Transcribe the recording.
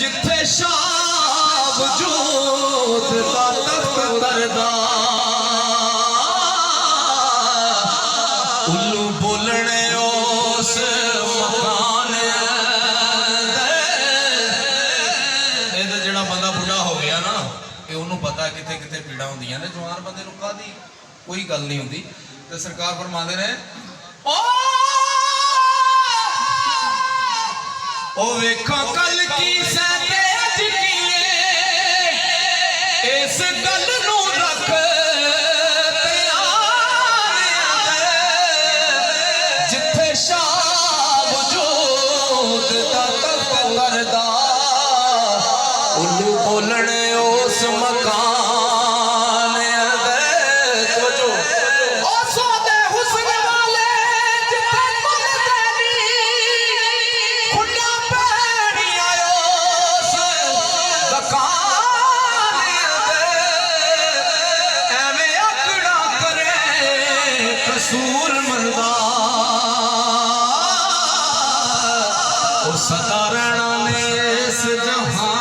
जिथे शाह वजूद दा तख्त करदा उल्लू बोलने उस मकान दे जेड़ा बंदा बुढ़ा हो गया ना ये उन्होंने पता किथे किथे पीड़ा होंदियां ने जवान बंदे नूं कादी कोई गल नहीं होंदी ते सरकार फरमांदे ने ओ वेखो कल की सैतेज इस गल नूं रख जिथे शाह वजूद दा तख्त करदा उल्लू बोलने उस मकान सूरमंदा सदा रहना ने इस जहां